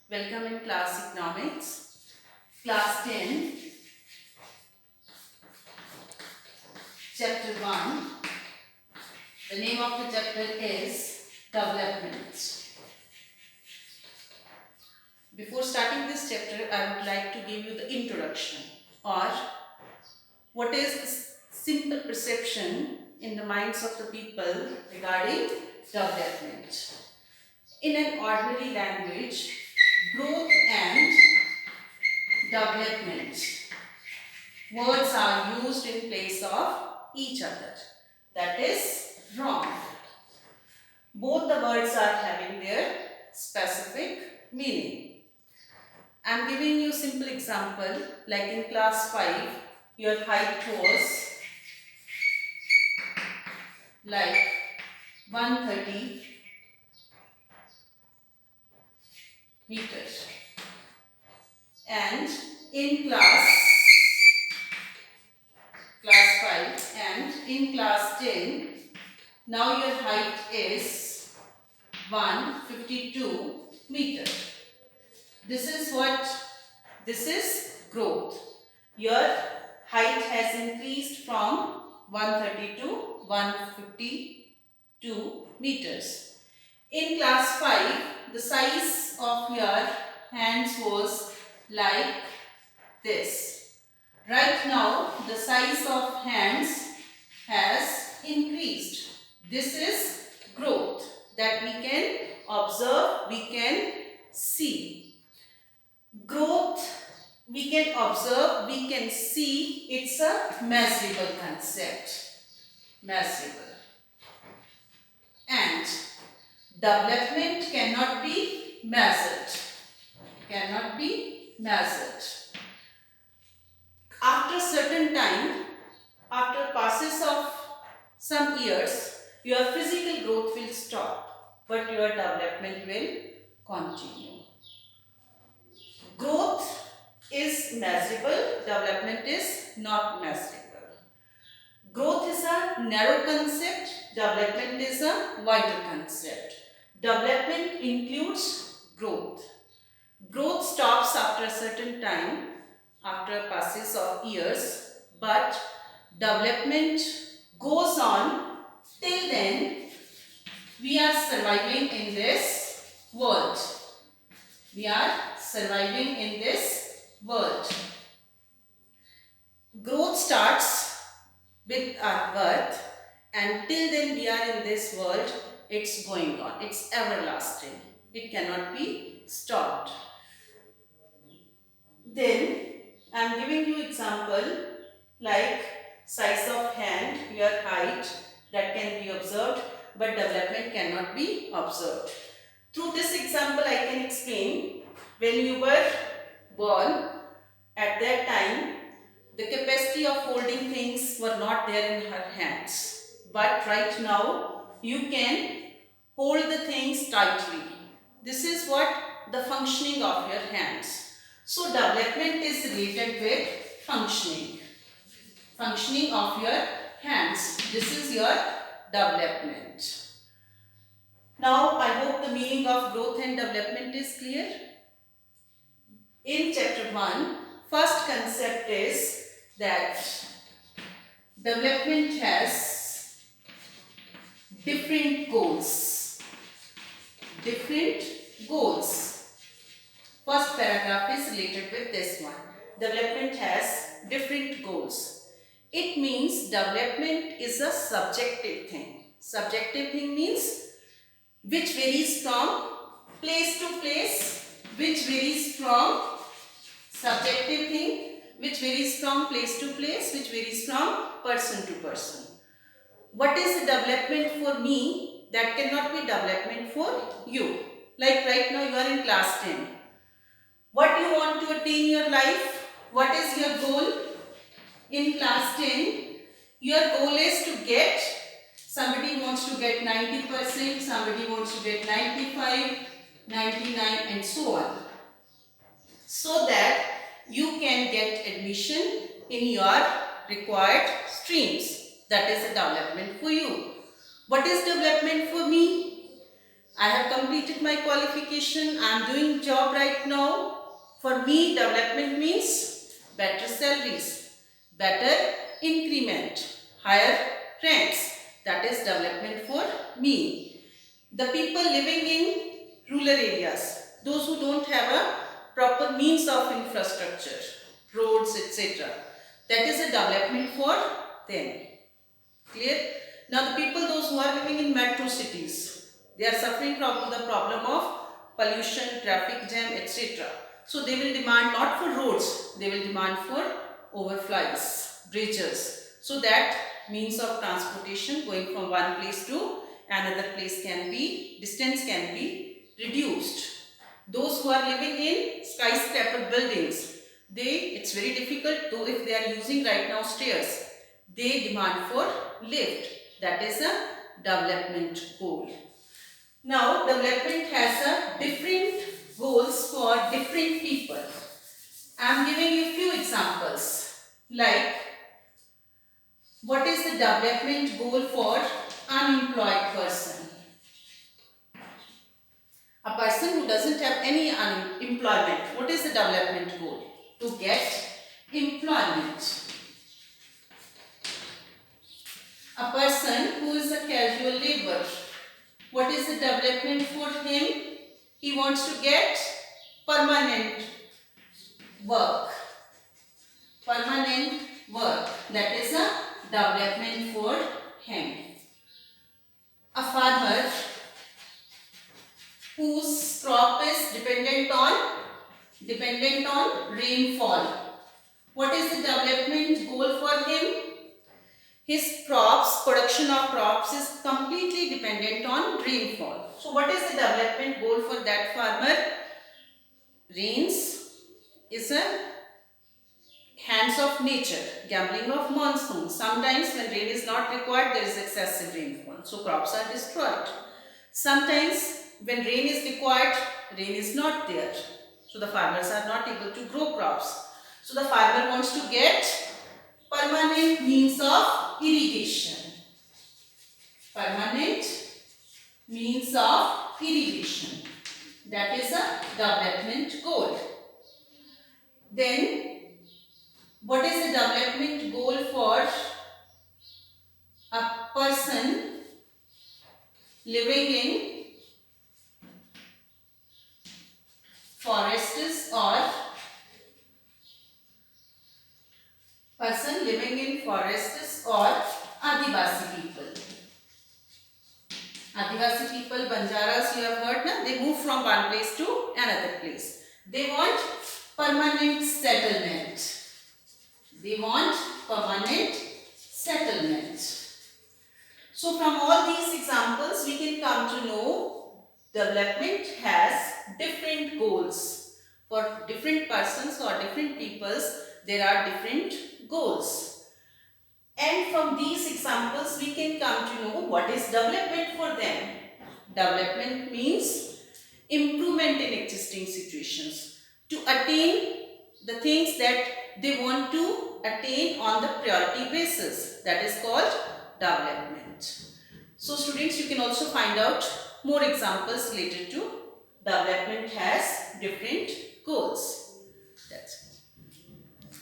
Welcome in class economics, class 10, chapter 1. The name of the chapter is development. Before starting this chapter, I would like to give you the introduction or what is the simple perception in the minds of the people regarding development. In an ordinary language, growth and development words are used in place of each other. That is wrong. Both the words are having their specific meaning. I am giving you a simple example, like in class 5, your height was like 130 meters. And in class 5 and in class 10, now your height is 152 meters. This is growth. Your height has increased from 130 to 152 meters. In class 5, the size of your hands was like this. Right now, the size of hands has increased. This is growth that we can observe, we can see. Growth, we can observe, we can see, it's a measurable concept. Measurable. And development cannot be measured. Cannot be measured. After certain time, after passes of some years, your physical growth will stop, but your development will continue. Growth is measurable, development is not measurable. Growth is a narrow concept, development is a wider concept. Development includes growth. Growth stops after a certain time, after passes of years, but development goes on till then we are surviving in this world. We are surviving in this world. Growth starts with our birth and till then we are in this world, it's going on. It's everlasting. It cannot be stopped. Then I am giving you example like size of hand, your height that can be observed but development cannot be observed. Through this example I can explain when you were born, at that time the capacity of holding things were not there in her hands. But right now you can hold the things tightly. This is what the functioning of your hands. So development is related with functioning. Functioning of your hands. This is your development. Now I hope the meaning of growth and development is clear. In chapter 1, first concept is that development has different goals. Different goals. First paragraph is related with this one. Development has different goals. It means development is a subjective thing. Subjective thing means which varies from place to place, which varies from subjective thing, which varies from place to place, which varies from person to person. What is the development for me that cannot be development for you? Like right now you are in class 10. What you want to attain in your life? What is your goal? In class 10, your goal is to get, somebody wants to get 90%, somebody wants to get 95, 99 and so on. So that you can get admission in your required streams. That is a development for you. What is development for me? I have completed my qualification. I am doing job right now. For me, development means better salaries, better increment, higher ranks. That is development for me. The people living in rural areas, those who don't have a proper means of infrastructure, roads, etc. That is a development for them. Clear? Now the people, those who are living in metro cities, they are suffering from the problem of pollution, traffic jam, etc. So they will demand not for roads, they will demand for overflights, bridges. So that means of transportation going from one place to another place can be, distance can be reduced. Those who are living in skyscraper buildings, it's very difficult, though if they are using right now stairs, they demand for lift. That is a development goal. Now, development has a different goals for different people. I am giving you a few examples. Like, what is the development goal for unemployed person? A person who doesn't have any employment. What is the development goal? To get employment. A person who is a casual laborer. What is the development for him? He wants to get permanent work. Permanent work. That is a development for him. A farmer whose crop is dependent on rainfall. What is the development goal for him? His crops, production of crops is completely dependent on rainfall. So what is the development goal for that farmer? Rains is a hands of nature, gambling of monsoon. Sometimes when rain is not required, there is excessive rainfall. So crops are destroyed. Sometimes when rain is required, rain is not there. So the farmers are not able to grow crops. So the farmer wants to get permanent means of irrigation. Permanent means of irrigation. That is a development goal. Then, what is the development goal for a person living in forests or Adivasi people? Adivasi people, Banjaras, you have heard, na? They move from one place to another place. They want permanent settlement. They want permanent settlement. So from all these examples, we can come to know development has different goals. For different persons or different peoples, there are different goals. And from these examples, we can come to know what is development for them. Development means improvement in existing situations to attain the things that they want to attain on the priority basis. That is called development. So students, you can also find out more examples related to development has different goals. That's it.